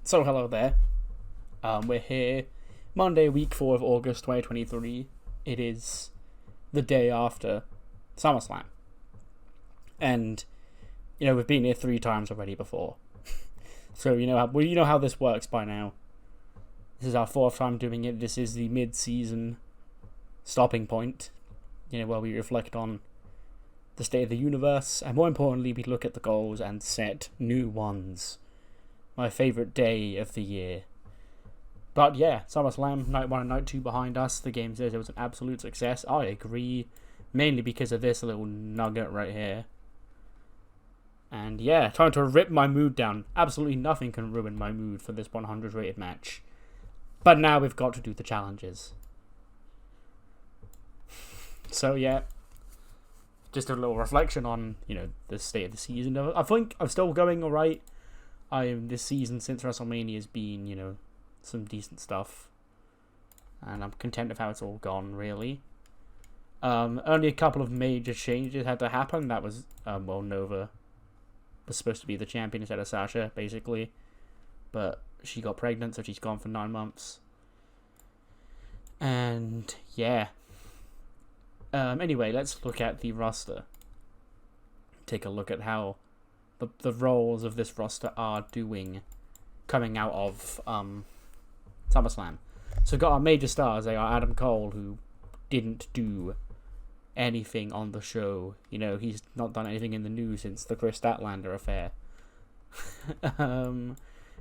So hello there. We're here Monday, week 4 of August 2023. It is the day after SummerSlam. And, we've been here 3 times already before. So you know how this works by now. This is our 4th time doing it. This is the mid-season stopping point, where we reflect on the state of the universe, and more importantly, we look at the goals and set new ones. My favourite day of the year. But yeah, SummerSlam, night 1 and night 2 behind us. The game says it was an absolute success. I agree, mainly because of this little nugget right here. And yeah, trying to rip my mood down. Absolutely nothing can ruin my mood for this 100 rated match. But now we've got to do the challenges. So yeah, just a little reflection on, the state of the season. I think I'm still going alright. This season since WrestleMania has been, some decent stuff. And I'm content with how it's all gone, really. Only a couple of major changes had to happen. That was, Nova was supposed to be the champion instead of Sasha, basically. But she got pregnant, so she's gone for 9 months. And, yeah. Anyway, let's look at the roster. Take a look at how the roles of this roster are doing coming out of SummerSlam. So we've got our major stars. They are Adam Cole, who didn't do anything on the show. He's not done anything in the news since the Chris Statlander affair.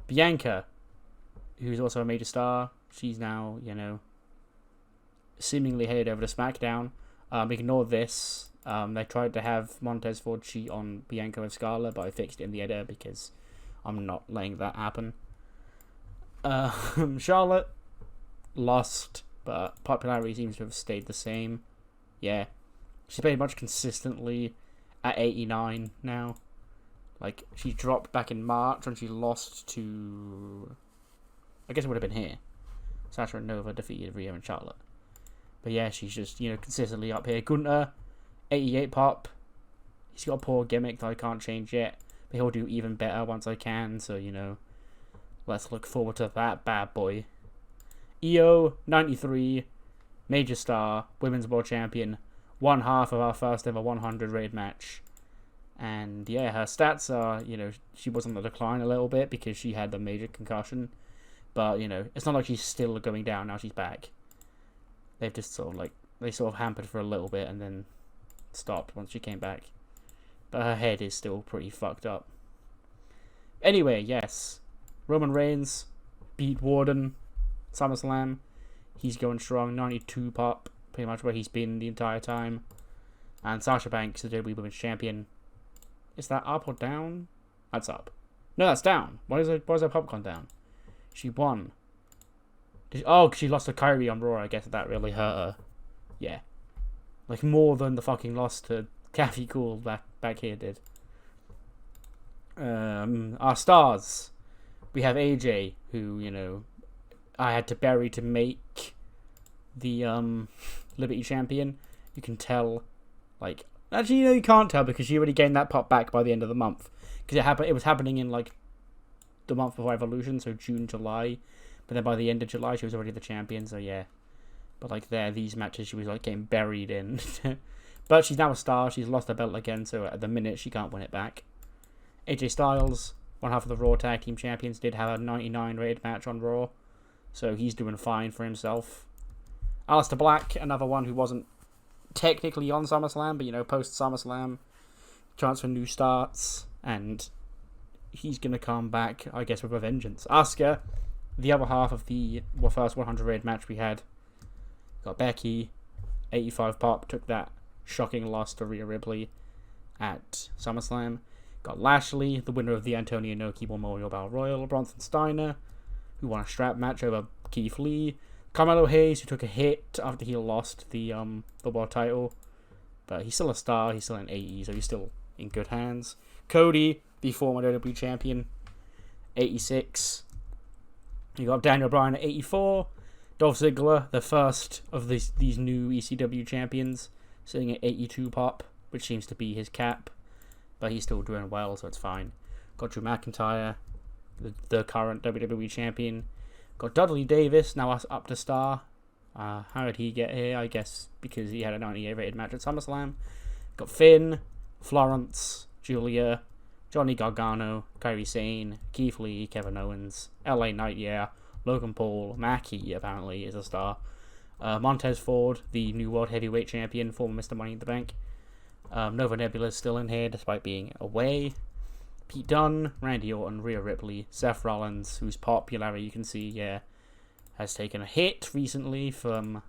Bianca, who's also a major star. She's now, seemingly headed over to SmackDown. Ignore this. They tried to have Montez Ford cheat on Bianca with Scarlett, but I fixed it in the editor because I'm not letting that happen. Charlotte lost, but popularity seems to have stayed the same. Yeah, she's pretty much consistently at 89 now. Like, she dropped back in March when she lost to, I guess it would have been here. Sasha and Nova defeated Rhea and Charlotte. But yeah, she's just, consistently up here. Gunther, 88 pop. He's got a poor gimmick that I can't change yet, but he'll do even better once I can, so, let's look forward to that bad boy. EO, 93, major star, women's world champion, one half of our first ever 100 rated match. And yeah, her stats are, she was on the decline a little bit because she had the major concussion, but, it's not like she's still going down now she's back. They've just sort of hampered for a little bit and then stopped once she came back. But her head is still pretty fucked up. Anyway, yes. Roman Reigns beat Warden, SummerSlam. He's going strong, 92 pop, pretty much where he's been the entire time. And Sasha Banks, the WWE Women's Champion. Is that up or down? That's up. No, that's down. Why is her pop gone down? She won. She lost to Kyrie on Raw. I guess that really hurt her. Yeah. Like, more than the fucking loss to Kathy Cool back here did. Our stars. We have AJ, who, I had to bury to make the Liberty Champion. You can tell, actually, you can't tell because she already gained that pop back by the end of the month. Because it was happening in, the month before Evolution, so June, July. But then by the end of July, she was already the champion, so yeah. But, these matches, she was, getting buried in. But she's now a star. She's lost her belt again, so at the minute, she can't win it back. AJ Styles, one half of the Raw Tag Team Champions, did have a 99 rated match on Raw. So he's doing fine for himself. Aleister Black, another one who wasn't technically on SummerSlam, but, post SummerSlam, chance for new starts. And he's going to come back, I guess, with a vengeance. Asuka, the other half of the first 100 rated match we had. Got Becky, 85 pop, took that shocking loss to Rhea Ripley at SummerSlam. Got Lashley, the winner of the Antonio Inoki Memorial Battle Royal. Bronson Steiner, who won a strap match over Keith Lee. Carmelo Hayes, who took a hit after he lost the world title. But he's still a star, he's still in AE, so he's still in good hands. Cody, the former WWE champion, 86. You got Daniel Bryan at 84. Dolph Ziggler, the first of these new ECW champions, sitting at 82 pop, which seems to be his cap. But he's still doing well, so it's fine. Got Drew McIntyre, the current WWE champion. Got Dudley Davis, now up to star. How did he get here? I guess because he had a 98 rated match at SummerSlam. Got Finn, Florence, Julia, Johnny Gargano, Kairi Sane, Keith Lee, Kevin Owens, LA Knight, Logan Paul, Mackie apparently is a star. Montez Ford, the new World Heavyweight Champion, former Mr. Money in the Bank. Nova Nebula's still in here despite being away. Pete Dunne, Randy Orton, Rhea Ripley, Seth Rollins, whose popularity you can see, has taken a hit recently from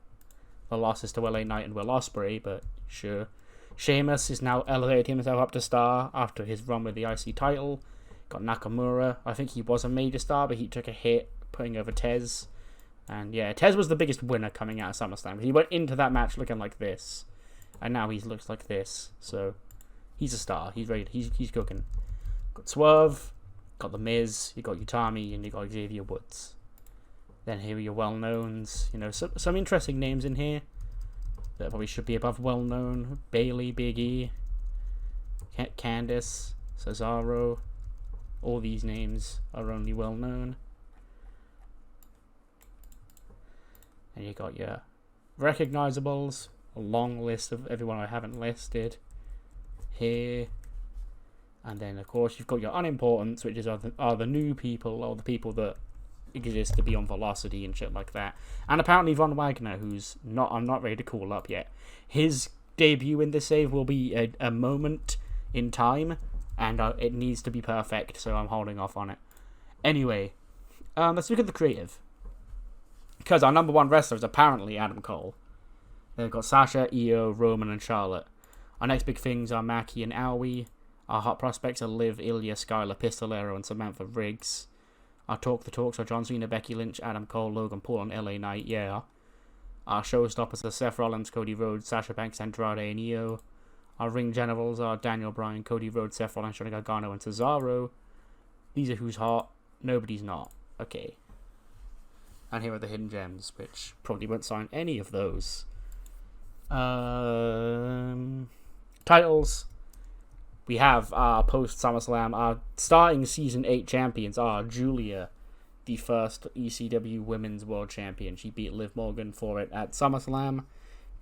the losses to LA Knight and Will Ospreay, but sure. Sheamus is now elevated himself up to star after his run with the IC title. Got Nakamura. I think he was a major star, but he took a hit putting over Tez. And Tez was the biggest winner coming out of SummerSlam. He went into that match looking like this, and now he looks like this. So he's a star. He's ready. He's cooking. Got Swerve, got The Miz, you got Utami, and you got Xavier Woods. Then here are your well-knowns. Some interesting names in here that probably should be above well-known. Bayley, Big E, Candice, Cesaro. All these names are only well-known. And you got your recognizables, a long list of everyone I haven't listed here. And then, of course, you've got your unimportants, which are the new people, or the people that exist to be on Velocity and shit like that. And apparently Von Wagner, I'm not ready to call up yet. His debut in this save will be a moment in time, and it needs to be perfect, so I'm holding off on it. Anyway, let's look at the creative. Because our number one wrestler is apparently Adam Cole. They've got Sasha, Io, Roman, and Charlotte. Our next big things are Mackie and Owie. Our hot prospects are Liv, Ilya, Skylar, Pistolero, and Samantha Riggs. Our talk the talks are John Cena, Becky Lynch, Adam Cole, Logan Paul, and LA Knight, Our showstoppers are Seth Rollins, Cody Rhodes, Sasha Banks, Andrade, and Io. Our ring generals are Daniel Bryan, Cody Rhodes, Seth Rollins, Johnny Gargano, and Cesaro. These are who's hot. Nobody's not. Okay. And here are the hidden gems, which probably won't sign any of those. Titles. We have our post SummerSlam. Our starting Season 8 champions are Julia, the first ECW Women's World Champion. She beat Liv Morgan for it at SummerSlam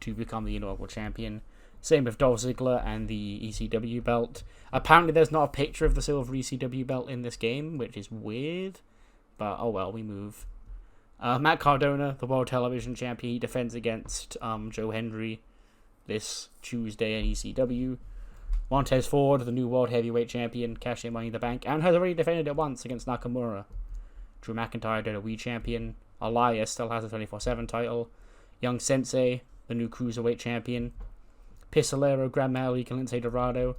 to become the inaugural champion. Same with Dolph Ziggler and the ECW belt. Apparently there's not a picture of the silver ECW belt in this game, which is weird. But oh well, we move. Matt Cardona, the World Television Champion, he defends against Joe Hendry this Tuesday in ECW. Montez Ford, the new World Heavyweight Champion, cashed in Money in the Bank, and has already defended it once against Nakamura. Drew McIntyre, WWE Champion. Elias still has a 24/7 title. Young Sensei, the new Cruiserweight Champion. Pistolero, Grand Malik, and Lince Dorado,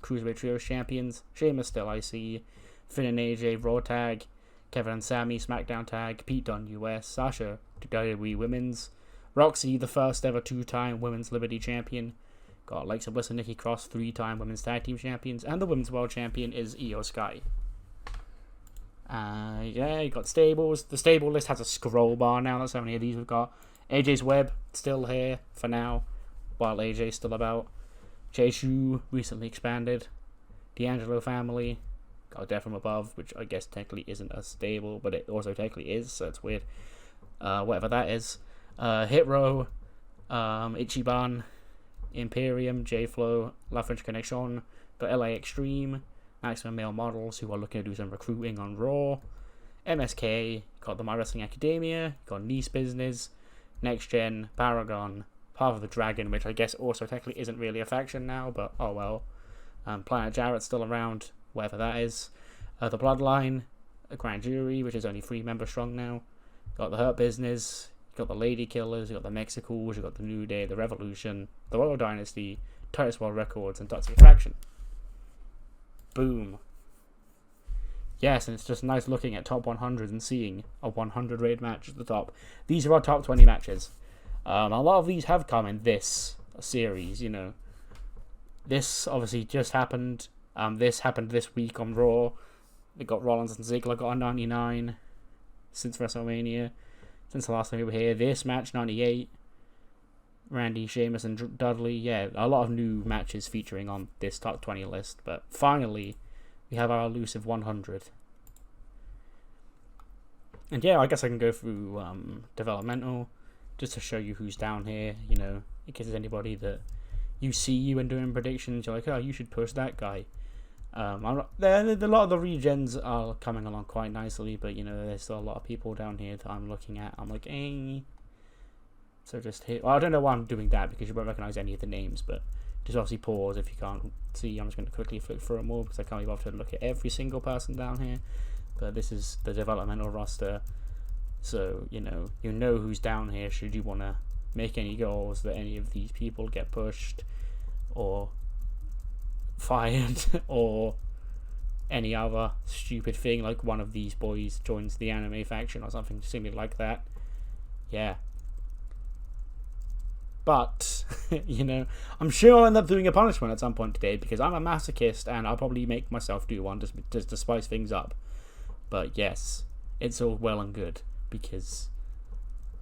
Cruiserweight Trios Champions. Sheamus still IC. Finn and AJ, Raw Tag. Kevin and Sammy, SmackDown Tag. Pete Dunne, US. Sasha, WWE Women's. Roxy, the first ever 2-time Women's Liberty Champion. Got Alexa Bliss and Nikki Cross, 3-time Women's Tag Team Champions. And the Women's World Champion is Io Sky. You got stables. The stable list has a scroll bar now. That's how many of these we've got. AJ's Web, still here for now, while AJ's still about. Jay Shu, recently expanded. D'Angelo Family, got Death from Above, which I guess technically isn't a stable, but it also technically is, so it's weird. Whatever that is. Hit Row, Ichiban, Imperium, J-Flow, La French Connection, got LA Extreme, Maximum Male Models, who are looking to do some recruiting on Raw. MSK, got the My Wrestling Academia, got Nice Business, Next Gen, Paragon, Path of the Dragon, which I guess also technically isn't really a faction now, but oh well. Planet Jarrett's still around, whatever that is. The Bloodline, a Grand Jury, which is only 3 members strong now. Got the Hurt Business, you got the Lady Killers, you got the Mexicals, you got the New Day, the Revolution, the Royal Dynasty, Titus World Records, and Toxic Faction. Boom. Yes, and it's just nice looking at top 100 and seeing a 100 rated match at the top. These are our top 20 matches. A lot of these have come in this series, This obviously just happened. This happened this week on Raw. We got Rollins and Ziggler got a 99 since WrestleMania. Since the last time we were here. This match, 98. Randy, Sheamus, and Dudley. Yeah, a lot of new matches featuring on this top 20 list. But finally, we have our elusive 100. And yeah, I guess I can go through developmental just to show you who's down here. You know, in case there's anybody that you see when doing predictions, you're like, oh, you should push that guy. A lot of the regens are coming along quite nicely, but you know, there's still a lot of people down here that I'm looking at. I'm like, eh. So just hit. Well, I don't know why I'm doing that because you won't recognize any of the names, but just obviously pause if you can't see. I'm just going to quickly flick through them all because I can't be bothered to look at every single person down here. But this is the developmental roster, so you know who's down here. Should you want to make any goals that any of these people get pushed or fired or any other stupid thing, like one of these boys joins the anime faction or something similar like that. Yeah. But, you know, I'm sure I'll end up doing a punishment at some point today because I'm a masochist and I'll probably make myself do one just to spice things up. But yes, it's all well and good because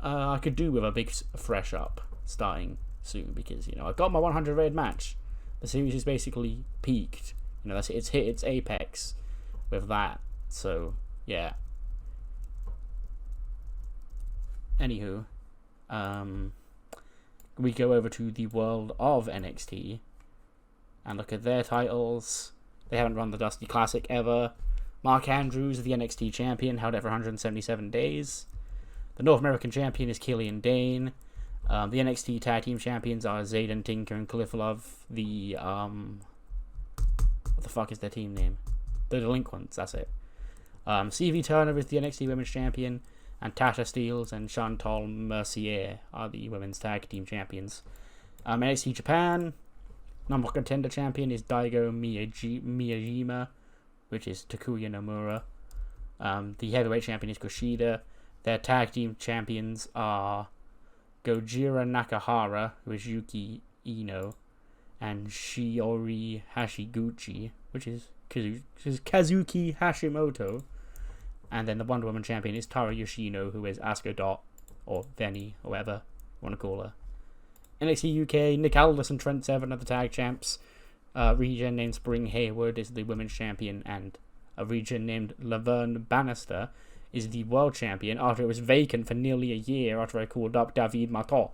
I could do with a big fresh up starting soon because, you know, I've got my 100 raid match. The series is basically peaked. You know, it's hit its apex with that. So, yeah. Anywho, we go over to the world of NXT and look at their titles. They haven't run the Dusty Classic ever. Mark Andrews, the NXT champion, held it for 177 days. The North American champion is Killian Dane. The NXT tag team champions are Zayden, Tinker, and Cliff Love. The what the fuck is their team name? The Delinquents, that's it. CV Turner is the NXT Women's Champion, and Tasha Steelz and Chantal Mercier are the Women's Tag Team Champions. NXT Japan, number one contender champion is Daigo Miyajima, which is Takuya Nomura. The heavyweight champion is Kushida. Their tag team champions are Gojira Nakahara, who is Yuki Ino, and Shiori Hashiguchi, which is Kazuki Hashimoto. And then the Wonder Woman champion is Tara Yoshino, who is Asuka Dot, or Venny, or whatever you want to call her. NXT UK, Nick Aldis and Trent Seven are the tag champs. Regen named Spring Hayward is the women's champion, and a Regen named Laverne Bannister is the world champion after it was vacant for nearly a year after I called up David Mato.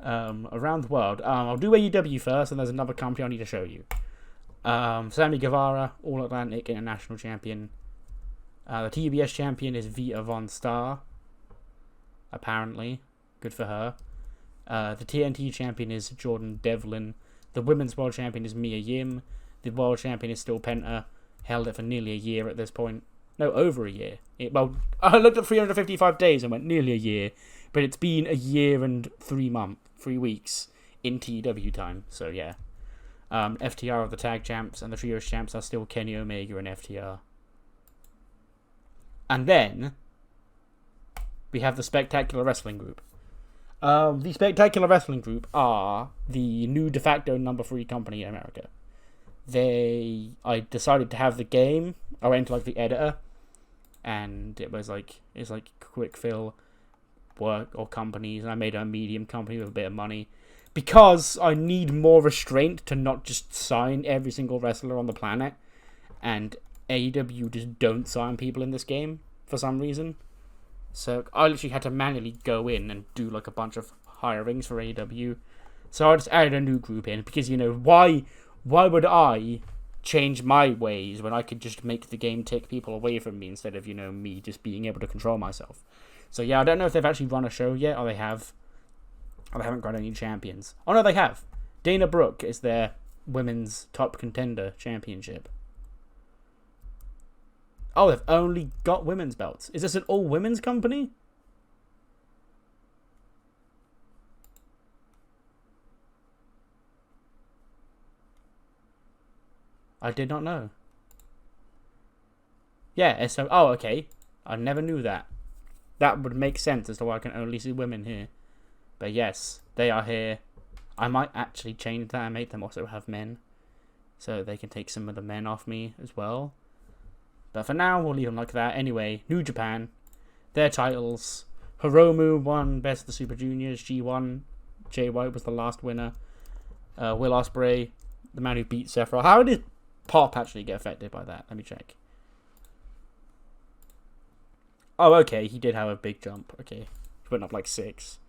Around the world, I'll do AEW first, and there's another company I need to show you. Sammy Guevara, All Atlantic International Champion. The TBS champion is Vita Von Star. Apparently. Good for her. The TNT champion is Jordan Devlin. The women's world champion is Mia Yim. The world champion is still Penta. Held it for nearly a year at this point. No, over a year. I looked at 355 days and went nearly a year. But it's been a year and 3 weeks in TEW time. So, yeah. FTR are the tag champs, and the trios champs are still Kenny Omega and FTR. And then we have the Spectacular Wrestling Group. The Spectacular Wrestling Group are the new de facto number 3 company in America. I decided to have the game. I went to the editor, and it's quick fill work or companies, and I made a medium company with a bit of money. Because I need more restraint to not just sign every single wrestler on the planet. And AEW just don't sign people in this game for some reason. So I literally had to manually go in and do a bunch of hirings for AEW. So I just added a new group in. Because, why would I change my ways when I could just make the game take people away from me instead of, me just being able to control myself. So yeah, I don't know if they've actually run a show yet, or they have. Oh, they haven't got any champions. Oh, no, they have. Dana Brooke is their women's top contender championship. Oh, they've only got women's belts. Is this an all-women's company? I did not know. Yeah, so... Oh, okay. I never knew that. That would make sense as to why I can only see women here. But yes, they are here. I might actually change that and make them also have men. So they can take some of the men off me as well. But for now, we'll leave them like that. Anyway, New Japan. Their titles. Hiromu won Best of the Super Juniors. G1. Jay White was the last winner. Will Ospreay, the man who beat Seth Rollins. How did Pop actually get affected by that? Let me check. Oh, okay, he did have a big jump. Okay, he went up like 6.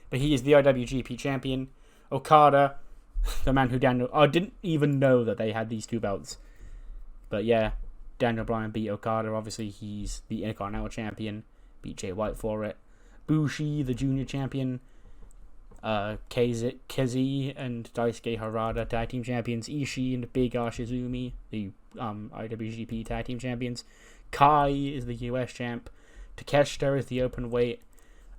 But he is the IWGP champion. Okada, the man who I didn't even know that they had these 2 belts. But yeah, Daniel Bryan beat Okada. Obviously, he's the Intercontinental champion. Beat Jay White for it. Bushi, the junior champion. Kezi and Daisuke Harada, tag team champions. Ishii and Big Ashizumi, the IWGP tag team champions. Kai is the US champ. Takeshita is the open weight.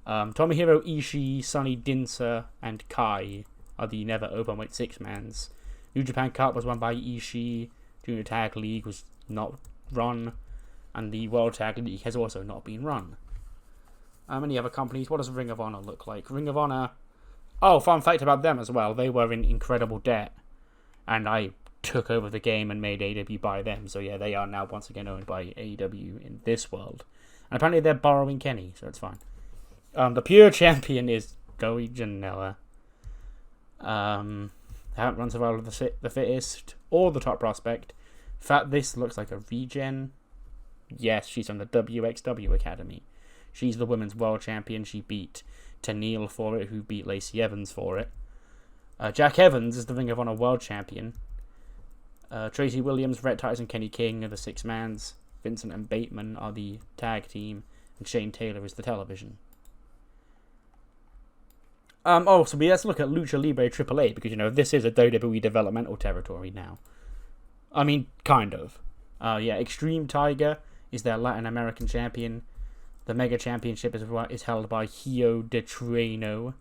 Tomohiro Ishii, Sonny Dinsa, and Kai are the never open weight 6-mans. New Japan Cup was won by Ishii. Junior Tag League was not run. And the World Tag League has also not been run. Any other companies? What does Ring of Honor look like? Ring of Honor... Oh, fun fact about them as well. They were in incredible debt. And I took over the game and made AEW buy them. So yeah, they are now once again owned by AEW in this world. And apparently they're borrowing Kenny, so it's fine. The pure champion is Joey Janela. Haven't run survival of the fittest or the top prospect. This looks like a Regen. Yes, she's from the WXW Academy. She's the women's world champion. She beat Tenille for it, who beat Lacey Evans for it. Jack Evans is the Ring of Honor world champion. Tracy Williams, Rhett Titus, and Kenny King are the 6-mans. Vincent and Bateman are the tag team. And Shane Taylor is the television. So let's look at Lucha Libre AAA, because, this is a WWE developmental territory now. I mean, kind of. Extreme Tiger is their Latin American champion. The Mega Championship is held by Hio de Trueno.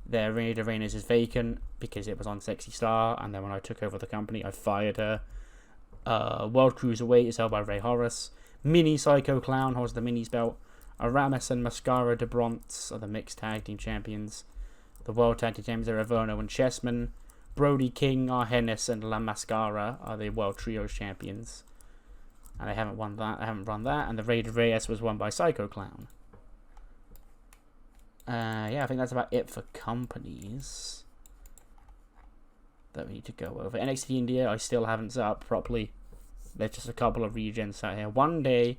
Their Reina de Reinas is vacant because it was on Sexy Star, and then when I took over the company, I fired her. World Cruiserweight is held by Ray Horace. Mini Psycho Clown holds the Minis belt. Aramis and Mascara de Bronze are the mixed tag team champions. The World Tag Team Champions are Avono and Chessman. Brody King, Argenis, and La Mascara are the World Trios champions. And I haven't run that. And the Rey de Reyes was won by Psycho Clown. I think that's about it for companies that we need to go over. NXT India, I still haven't set up properly. There's just a couple of regions out here. One day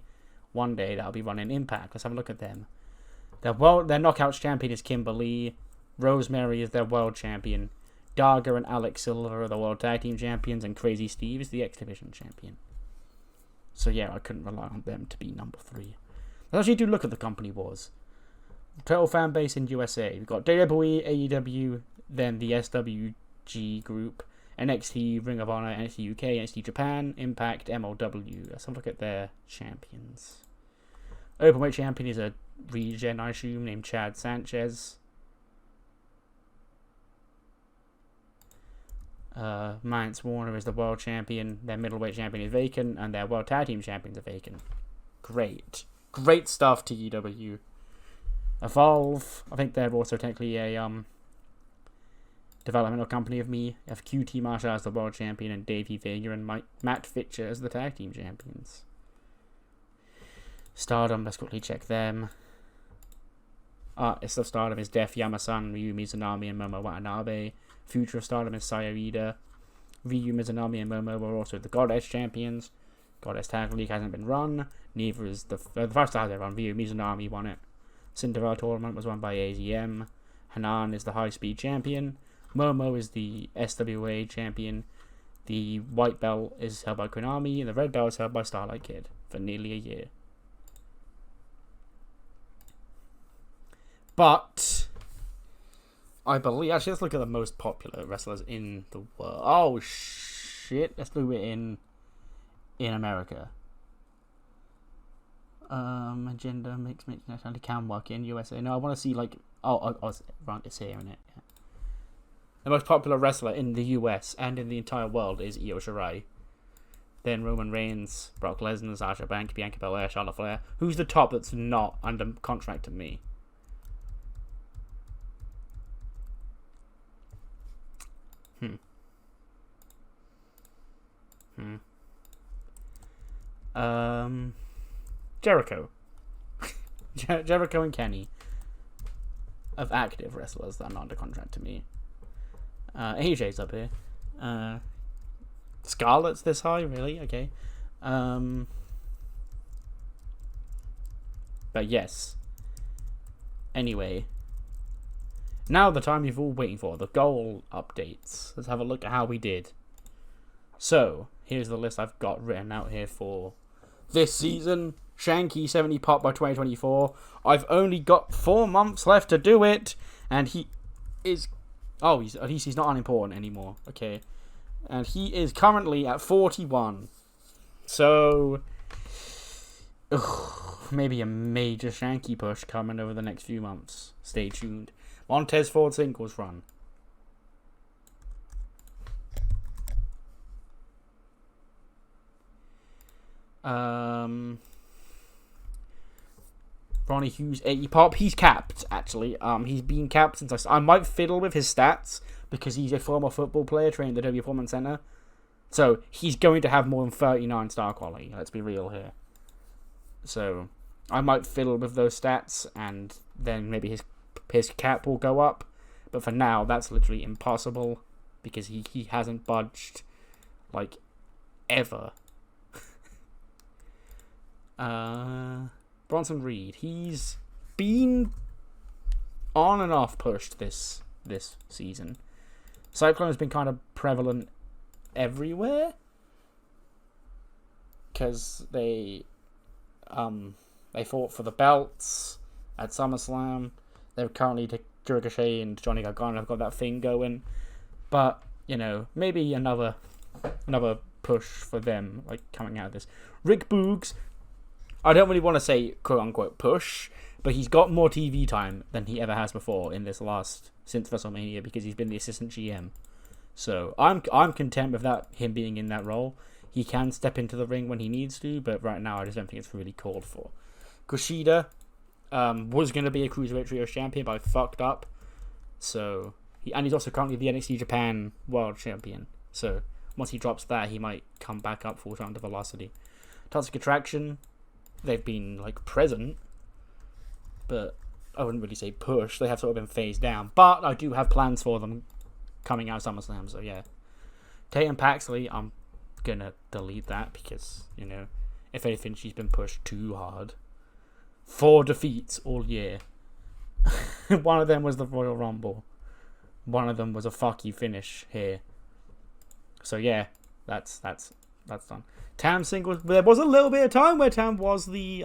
that'll be running Impact. Let's have a look at them. Their Knockouts champion is Kimberly. Rosemary is their world champion. Darga and Alex Silver are the world tag team champions, and Crazy Steve is the X Division champion. So yeah, I couldn't rely on them to be number 3. Let's actually do look at the company wars. Total fan base in USA. We've got WWE, AEW, then the SWG group, NXT, Ring of Honor, NXT UK, NXT Japan, Impact, MLW. Let's have a look at their champions. Openweight champion is a Regen, I assume, named Chad Sanchez. Mance Warner is the world champion. Their middleweight champion is vacant, and their world tag team champions are vacant. Great stuff, TEW. Evolve, I think they're also technically a developmental company of me. You have QT Marshall as the world champion, and Davey Vega and Matt Fitcher as the tag team champions. Stardom, let's quickly check them. Artists of Stardom is Def Yamasan, Ryu Mizunami, and Momo Watanabe. Future of Stardom is Saya Iida. Ryu Mizunami and Momo were also the Goddess champions. Goddess Tag League hasn't been run. Neither is the first time they run. Ryu Mizunami won it. Cinderella Tournament was won by AZM. Hanan is the High Speed champion. Momo is the SWA champion. The white belt is held by Konami, and the red belt is held by Starlight Kid for nearly a year. But I believe, actually, let's look at the most popular wrestlers in the world. Oh shit! Let's do it in America. Agenda mixed nationality can work in USA. No, I want to see it's here in it. Yeah. The most popular wrestler in the US and in the entire world is Io Shirai. Then Roman Reigns, Brock Lesnar, Sasha Banks, Bianca Belair, Charlotte Flair. Who's the top that's not under contract to me? Jericho. Jericho and Kenny of active wrestlers that are not under contract to me. AJ's up here. Scarlett's this high, really? Okay. But yes. Anyway. Now the time you've all waiting for, the goal updates. Let's have a look at how we did. So, here's the list I've got written out here for this season. Shanky, 70 pop by 2024. I've only got 4 months left to do it. And he is... Oh, at least he's not unimportant anymore. Okay. And he is currently at 41. So... maybe a major Shanky push coming over the next few months. Stay tuned. Montez forward singles run. Ronnie Hughes 80 pop. He's capped actually. He's been capped since I might fiddle with his stats because he's a former football player trained at the W Performance Center. So he's going to have more than 39 star quality. Let's be real here. So I might fiddle with those stats and then maybe his cap will go up. But for now, that's literally impossible because he hasn't budged like ever. Bronson Reed, he's been on and off pushed this season. Cyclone has been kind of prevalent everywhere because they fought for the belts at SummerSlam. They're currently Ricochet and Johnny Gargano have got that thing going, but you know, maybe another push for them like coming out of this. Rick Boogs, I don't really want to say quote unquote push, but he's got more TV time than he ever has before in this since WrestleMania because he's been the assistant GM. So I'm content with that, him being in that role. He can step into the ring when he needs to, but right now I just don't think it's really called for. Kushida was going to be a Cruiserweight Trios champion, but I fucked up. So he's also currently the NXT Japan World Champion. So once he drops that, he might come back up full time to Velocity. Toxic Attraction, they've been like present, but I wouldn't really say push. They have sort of been phased down, but I do have plans for them coming out of SummerSlam. So yeah, Tatum Paxley, I'm gonna delete that because you know, if anything, she's been pushed too hard. 4 defeats all year. One of them was the Royal Rumble. One of them was a fuck you finish here. So yeah, that's done. Tam singles. There was a little bit of time where Tam was the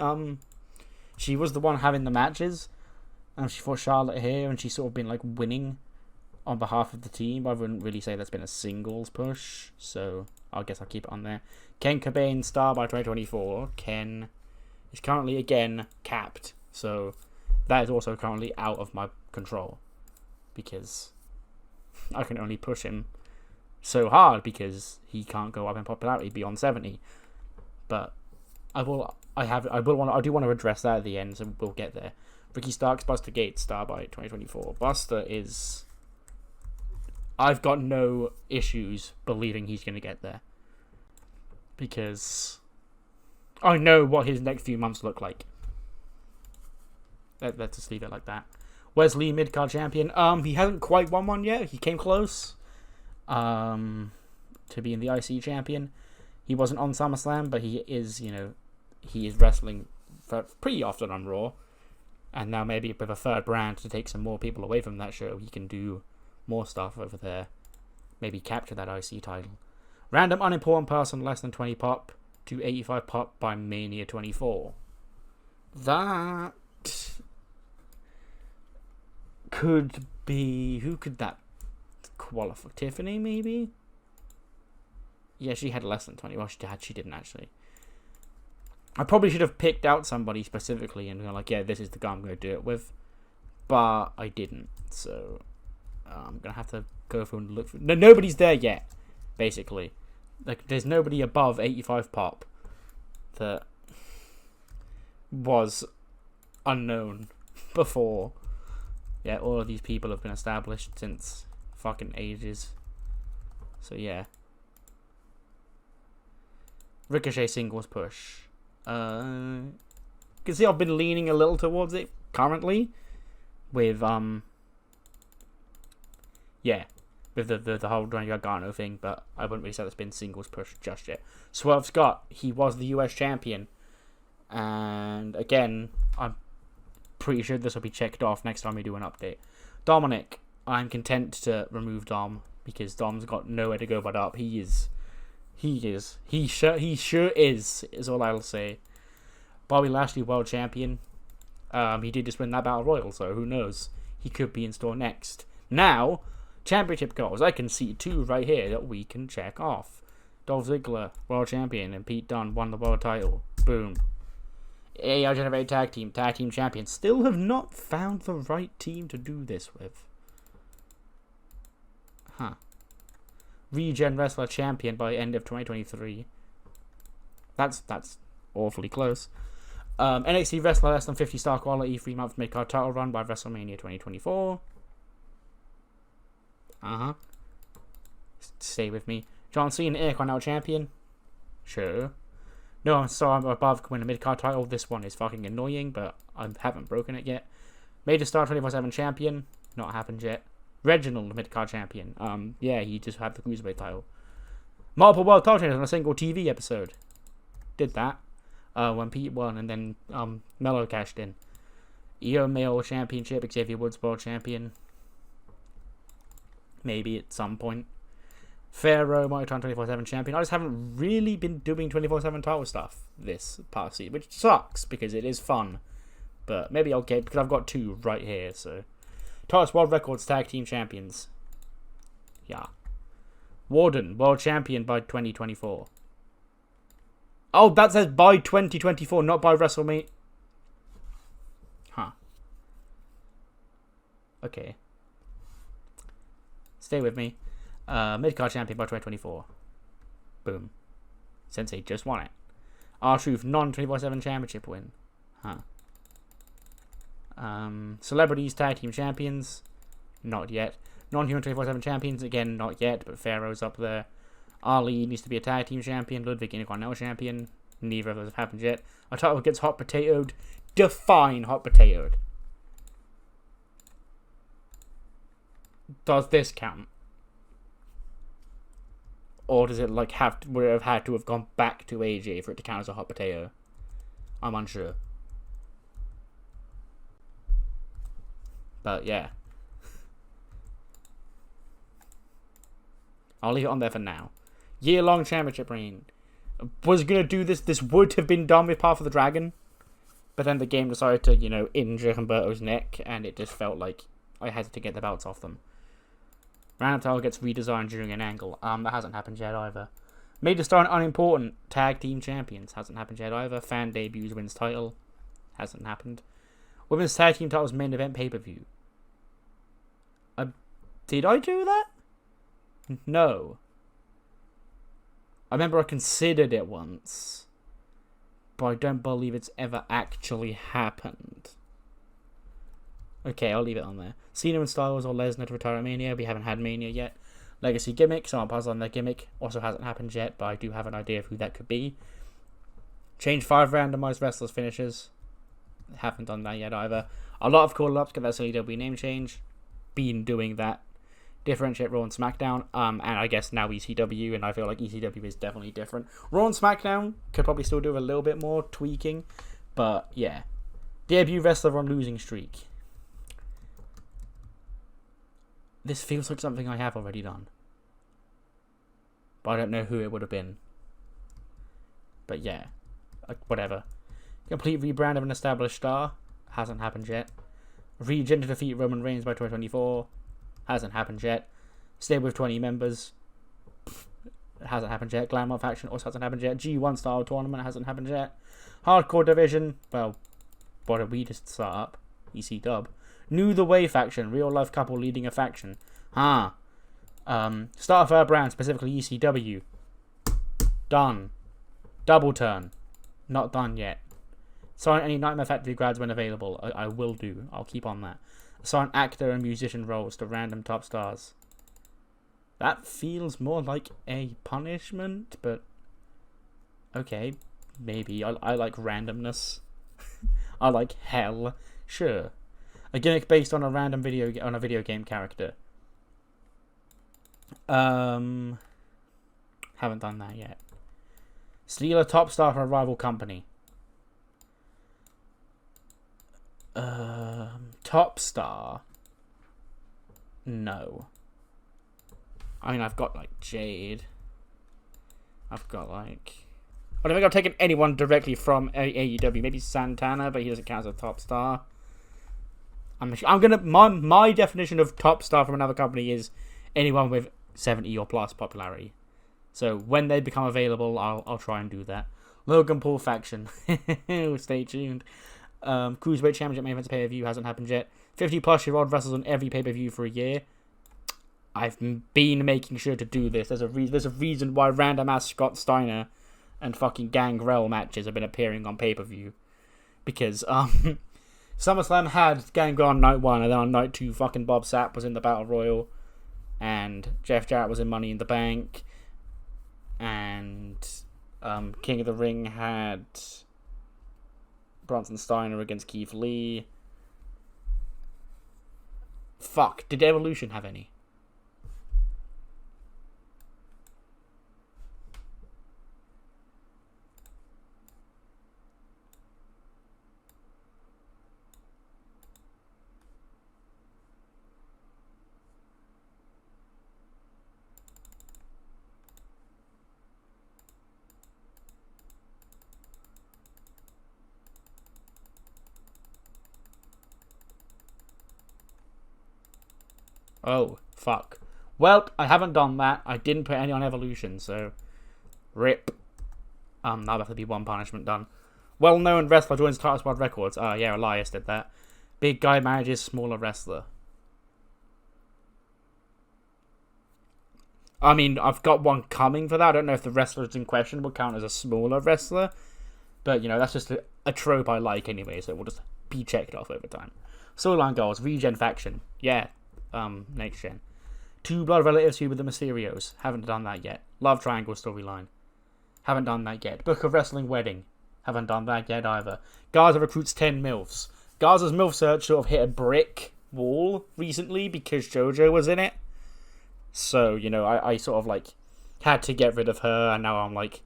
she was the one having the matches, and she fought Charlotte here, and she's sort of been like winning on behalf of the team. I wouldn't really say that's been a singles push, so I guess I'll keep it on there. Ken Kobain star by 2024. Ken is currently again capped, so that is also currently out of my control because I can only push him so hard because he can't go up in popularity beyond 70. But I do want to address that at the end, so we'll get there. Ricky Starks, Buster Gates, star by 2024. Buster is... I've got no issues believing he's going to get there because I know what his next few months look like. Let's just leave it like that. Wes Lee, Midcard Champion. He hasn't quite won one yet. He came close to being the IC champion. He wasn't on SummerSlam, but he is wrestling pretty often on Raw. And now maybe with a third brand to take some more people away from that show, he can do more stuff over there. Maybe capture that IC title. Random unimportant person, less than 20 pop to 85 pop by Mania 24. That could be... Who could that qualify? Tiffany, maybe? Yeah, she had less than 20. Well, she didn't actually. I probably should have picked out somebody specifically and been like, yeah, this is the guy I'm going to do it with. But I didn't. So I'm going to have to go through and look for... No, nobody's there yet, basically. Like, there's nobody above 85 pop that was unknown before. Yeah, all of these people have been established since fucking ages. So, yeah. Ricochet singles push. You can see I've been leaning a little towards it currently with, with the whole Johnny Gargano thing, but I wouldn't really say that's been singles push just yet. Swerve Scott, he was the US champion, and again, I'm pretty sure this will be checked off next time we do an update. Dominik, I'm content to remove Dom because Dom's got nowhere to but up. He sure is all I'll say. Bobby Lashley, world champion. He did just win that battle royal, so who knows? He could be in store next. Now, championship goals. I can see 2 right here that we can check off. Dolph Ziggler, world champion, and Pete Dunne won the world title. Boom. AI generated tag team champion. Still have not found the right team to do this with. Huh. Regen wrestler champion by end of 2023. That's awfully close. NXT wrestler less than 50 star quality 3-month midcard title run by WrestleMania 2024. Stay with me. John Cena Intercontinental champion. Sure. No, I'm sorry, I'm above win a midcard title. This one is fucking annoying, but I haven't broken it yet. Major Star 24/7 champion. Not happened yet. Reginald midcard champion. Yeah, he just had the cruiserweight title. Multiple world title champions on a single TV episode. Did that. When Pete won, and then Mello cashed in. EO Male Championship, Xavier Woods World Champion. Maybe at some point. Pharaoh, Motown 24/7 Champion. I just haven't really been doing 24/7 title stuff this past season, which sucks because it is fun. But maybe I'll get, because I've got 2 right here, so. Titus World Records Tag Team Champions. Yeah. Warden, World Champion by 2024. Oh, that says by 2024, not by WrestleMania. Huh. Okay. Stay with me. Midcard Champion by 2024. Boom. Sensei just won it. R-Truth non-24/7 Championship win. Huh. Celebrities Tag Team Champions. Not yet. Non-human 24/7 Champions. Again, not yet, but Pharaoh's up there. Ali needs to be a Tag Team Champion. Ludwig Intercontinental Champion. Neither of those have happened yet. A title gets hot potatoed. Define hot potatoed. Does this count? Or does it like would it have had to have gone back to AJ for it to count as a hot potato? I'm unsure. But yeah. I'll leave it on there for now. Year-long championship reign. Was gonna do this. This would have been done with Path of the Dragon, but then the game decided to, injure Humberto's neck, and it just felt like I had to get the belts off them. Random title gets redesigned during an angle. That hasn't happened yet either. Major Star and Unimportant Tag Team Champions. Hasn't happened yet either. Fan debuts, wins title. Hasn't happened. Women's Tag Team titles main event pay-per-view. Did I do that? No. I remember I considered it once, but I don't believe it's ever actually happened. Okay, I'll leave it on there. Cena and Styles or Lesnar to retire at Mania. We haven't had Mania yet. Legacy gimmick. Someone puzzled on their gimmick. Also hasn't happened yet, but I do have an idea of who that could be. Change 5 randomized wrestlers finishes. Haven't done that yet either. A lot of call-ups. Get that CW name change. Been doing that. Differentiate Raw and SmackDown. And I guess now ECW, and I feel like ECW is definitely different. Raw and SmackDown could probably still do a little bit more tweaking, but yeah. Debut wrestler on losing streak. This feels like something I have already done, but I don't know who it would have been. But yeah, whatever. Complete rebrand of an established star. Hasn't happened yet. Regen to defeat Roman Reigns by 2024. Hasn't happened yet. Stay with 20 members. Hasn't happened yet. Glamour faction also hasn't happened yet. G1 style tournament hasn't happened yet. Hardcore division. Well, what did we just start up? EC Dub. New The Way faction. Real life couple leading a faction. Start of her brand, specifically ECW. Done. Double turn. Not done yet. Sign any Nightmare Factory grads when available. I will do. I'll keep on that. Assign actor and musician roles to random top stars. That feels more like a punishment, but okay, maybe. I like randomness. I like hell. Sure. A gimmick based on a random video game character. Haven't done that yet. Steal a top star from a rival company. top star. No. I mean, I've got, like, Jade. I've got, like... I don't think I've taken anyone directly from AEW. Maybe Santana, but he doesn't count as a top star. I'm gonna... My definition of top star from another company is anyone with 70 or plus popularity. So, when they become available, I'll try and do that. Logan Paul faction. Stay tuned. Cruiserweight Championship main event pay-per-view hasn't happened yet. 50-plus-year-old wrestlers on every pay-per-view for a year. I've been making sure to do this. There's a reason why random ass Scott Steiner and fucking Gangrel matches have been appearing on pay-per-view. Because SummerSlam had Gangrel on night 1, and then on night 2 fucking Bob Sapp was in the Battle Royal, and Jeff Jarrett was in Money in the Bank, and King of the Ring had Bronson Steiner against Keith Lee. Fuck, did Evolution have any? Oh, fuck. Well, I haven't done that. I didn't put any on Evolution, so... RIP. That'll have to be one punishment done. Well-known wrestler joins Title Squad Records. Yeah, Elias did that. Big guy manages smaller wrestler. I mean, I've got one coming for that. I don't know if the wrestlers in question will count as a smaller wrestler. But, you know, that's just a trope I like anyway, so it will just be checked off over time. Storyline goals. Regen faction. Yeah. Next gen. 2 blood relatives feud with the Mysterios. Haven't done that yet. Love Triangle storyline. Haven't done that yet. Book of Wrestling wedding. Haven't done that yet either. Garza recruits 10 MILFs. Garza's MILF search sort of hit a brick wall recently because JoJo was in it. So, you know, I sort of like had to get rid of her, and now I'm like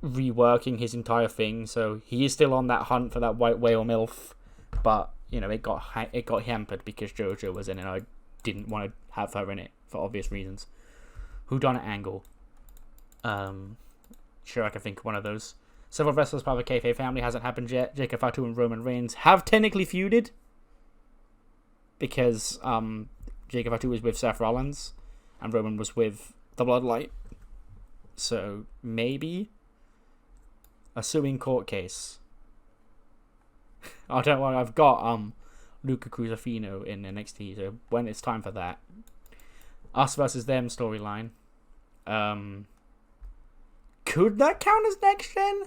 reworking his entire thing. So he is still on that hunt for that white whale MILF, but you know, it got hampered because JoJo was in it. I didn't want to have her in it for obvious reasons. Whodunit angle. Sure, I can think of one of those. Several wrestlers part of the kayfabe family hasn't happened yet. Jacob Fatu and Roman Reigns have technically feuded because Jacob Fatu was with Seth Rollins and Roman was with the Bloodline. So maybe a suing court case. I don't worry, I've got Luca Cruzafino in NXT, so when it's time for that. Us versus them storyline. Could that count as next gen?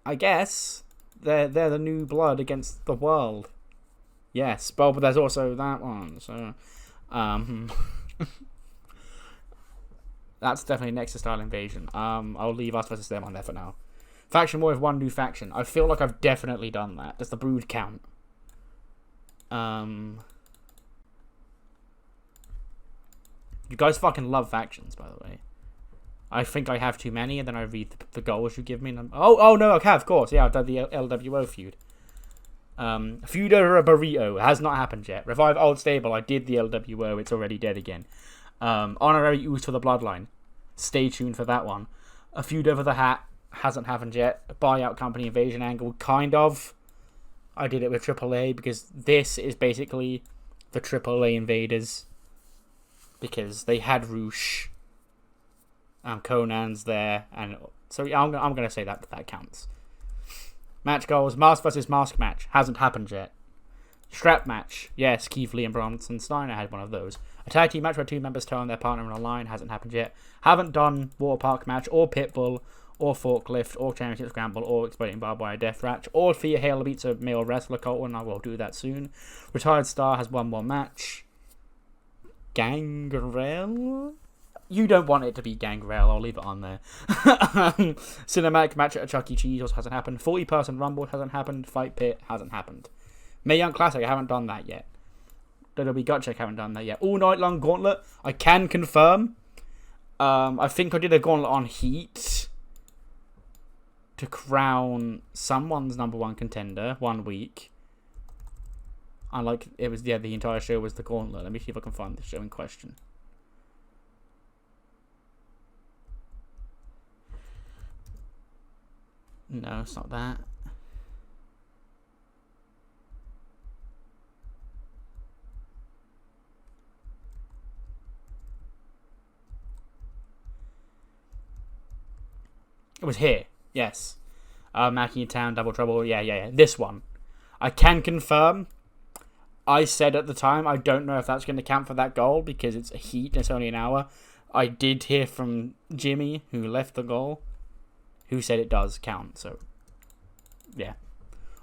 I guess. They're the new blood against the world. Yes, but there's also that one, so that's definitely Nexus style invasion. I'll leave us versus them on there for now. Faction war with one new faction. I feel like I've definitely done that. Does the Brood count? You guys fucking love factions, by the way. I think I have too many, and then I read the goals you give me. And oh no, okay, of course. Yeah, I've done the LWO feud. Feud over a burrito. Has not happened yet. Revive Old Stable. I did the LWO. It's already dead again. Honorary use for the Bloodline. Stay tuned for that one. A feud over the hat. Hasn't happened yet. A buyout company invasion angle, kind of. I did it with AAA because this is basically the AAA invaders. Because they had Roosh. Conan's there. And so I'm going to say that counts. Match goals. Mask versus mask match. Hasn't happened yet. Strap match. Yes, Keith Lee and Bronson Steiner had one of those. A tag team match where 2 members turn their partner on a line. Hasn't happened yet. Haven't done Water Park match or Pitbull or Forklift, or Championship Scramble, or Exploding Barbed Wire Death Match, or Thea Hale beats a male wrestler, Colton. I will do that soon. Retired Star has one more match. Gangrel? You don't want it to be Gangrel, I'll leave it on there. Cinematic match at Chuck E. Cheese also hasn't happened. 40-person Rumble hasn't happened. Fight Pit hasn't happened. Mae Young Classic, I haven't done that yet. WWE Gut Check, haven't done that yet. All Night Long Gauntlet, I can confirm. I think I did a gauntlet on Heat. to crown someone's number one contender 1 week. Unlike it was, the entire show was the gauntlet. Let me see if I can find the show in question. No, it's not that. It was here. Yes. Mackie in Town, Double Trouble. Yeah. This one. I can confirm. I said at the time, I don't know if that's going to count for that goal because it's a heat and it's only an hour. I did hear from Jimmy, who left the goal, who said it does count. So, yeah.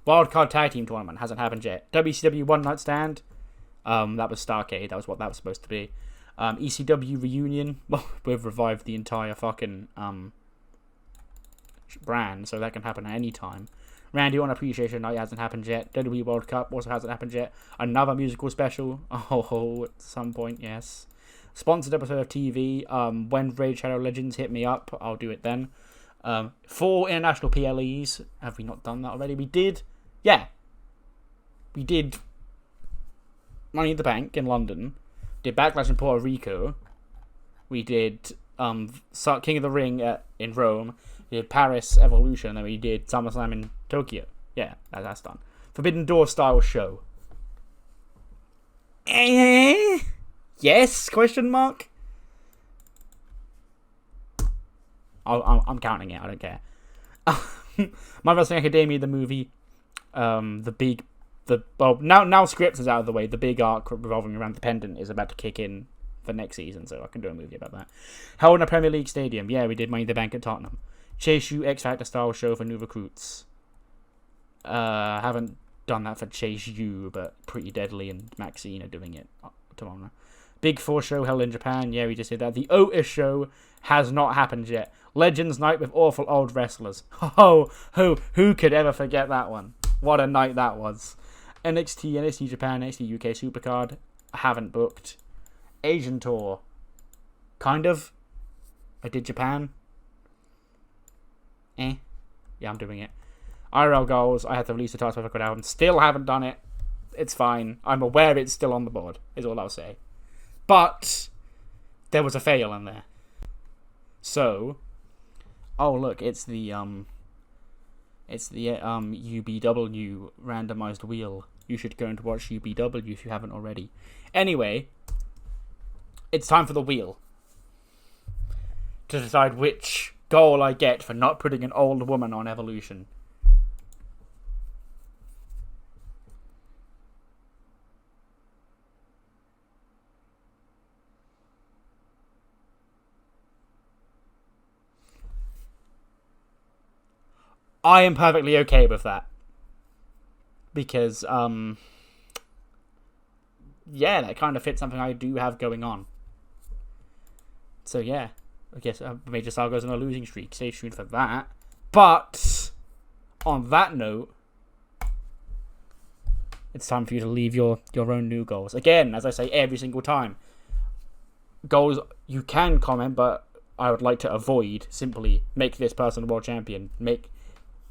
Wildcard Tag Team Tournament hasn't happened yet. WCW One Night Stand. That was Starcade. That was what that was supposed to be. ECW Reunion. Well, we've revived the entire fucking brand, so that can happen at any time. Randy on Appreciation Night hasn't happened yet. WWE World Cup also hasn't happened yet. Another musical special. Oh, at some point, yes. Sponsored episode of TV. When Raid Shadow Legends hit me up, I'll do it then. 4 international PLEs. Have we not done that already? We did. Yeah. We did Money in the Bank in London. Did Backlash in Puerto Rico. We did King of the Ring in Rome. We did Paris Evolution, and we did SummerSlam in Tokyo. Yeah, that's done. Forbidden Door style show. Yes? Question mark? I'm counting it. I don't care. My Wrestling Academia, the movie, now Scripts is out of the way. The big arc revolving around the pendant is about to kick in for next season, so I can do a movie about that. Held in a Premier League stadium. Yeah, we did Money in the Bank at Tottenham. Chase U X Factor style show for new recruits. Haven't done that for Chase U, but Pretty Deadly and Maxine are doing it tomorrow. Big 4 show held in Japan. Yeah, we just did that. The Otis show has not happened yet. Legends Night with awful old wrestlers. Oh, who could ever forget that one? What a night that was. NXT Japan, NXT UK Supercard. I haven't booked. Asian Tour. Kind of. I did Japan. Yeah, I'm doing it. IRL goals. I had to release the Task Record album. Still haven't done it. It's fine. I'm aware it's still on the board, is all I'll say. But there was a fail in there. So, oh look, it's the UBW randomized wheel. You should go and watch UBW if you haven't already. Anyway, it's time for the wheel to decide which goal I get for not putting an old woman on Evolution. I am perfectly okay with that. Because, yeah, that kind of fits something I do have going on. So, yeah. I guess Major Star goes on a losing streak. Stay tuned for that. But, on that note, it's time for you to leave your own new goals. Again, as I say every single time, goals, you can comment, but I would like to avoid simply make this person world champion.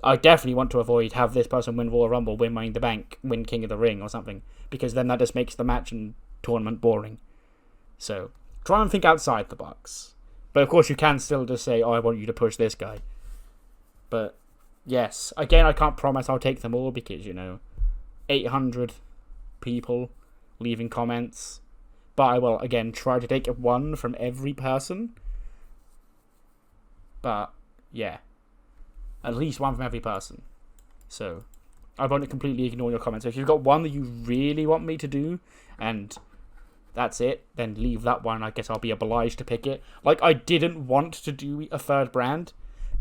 I definitely want to avoid have this person win Royal Rumble, win Money in the Bank, win King of the Ring or something, because then that just makes the match and tournament boring. So, try and think outside the box. But of course you can still just say, oh, I want you to push this guy. But, yes. Again, I can't promise I'll take them all because, 800 people leaving comments. But I will, again, try to take one from every person. But, yeah. At least one from every person. So, I won't completely ignore your comments. If you've got one that you really want me to do, and that's it, then leave that one. I guess I'll be obliged to pick it. Like, I didn't want to do a third brand,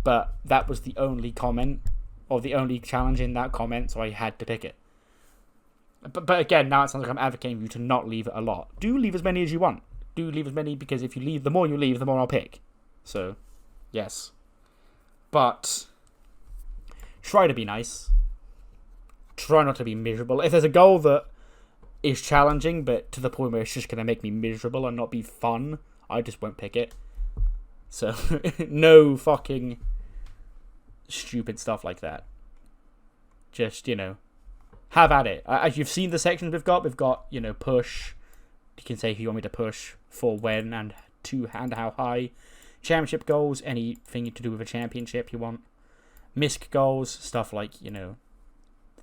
but that was the only comment, or the only challenge in that comment, so I had to pick it. But again, now it sounds like I'm advocating for you to not leave it a lot. Do leave as many as you want. Do leave as many, because if you leave, the more you leave, the more I'll pick. So, yes. But try to be nice. Try not to be miserable. If there's a goal that is challenging, but to the point where it's just going to make me miserable and not be fun, I just won't pick it. So, no fucking stupid stuff like that. Just, have at it. As you've seen the sections we've got, push. You can say if you want me to push for when and to and how high. Championship goals, anything to do with a championship you want. Misc goals, stuff like,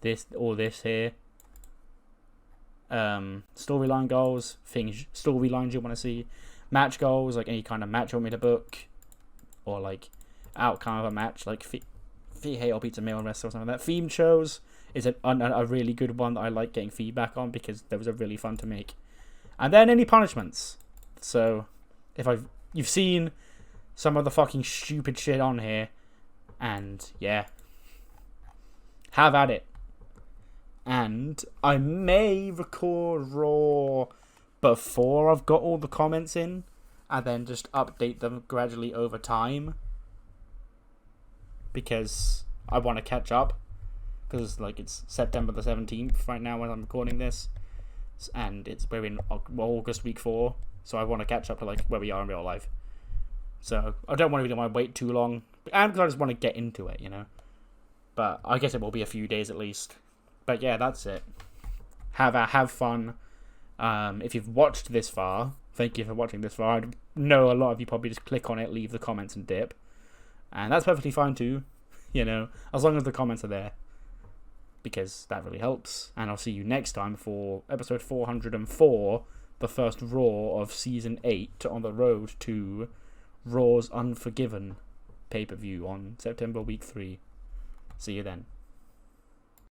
this or this here. Storyline goals, storylines you want to see. Match goals, like any kind of match you want me to book. Or like outcome of a match, like Hey or Pizza Meal Wrestling or something like that. Themed shows is a really good one that I like getting feedback on because those are really fun to make. And then any punishments. So you've seen some of the fucking stupid shit on here, and yeah, have at it. And I may record Raw before I've got all the comments in, and then just update them gradually over time, because I want to catch up, because it's September the 17th right now when I'm recording this, and we're in August week 4, so I want to catch up to where we are in real life. So I don't want to wait too long, and because I just want to get into it, But I guess it will be a few days at least. But yeah, that's it. Have fun. If you've watched this far, thank you for watching this far. I know a lot of you probably just click on it, leave the comments, and dip, and that's perfectly fine too. As long as the comments are there, because that really helps. And I'll see you next time for episode 404, the first Raw of season 8, on the road to Raw's Unforgiven pay-per-view on September week 3. See you then.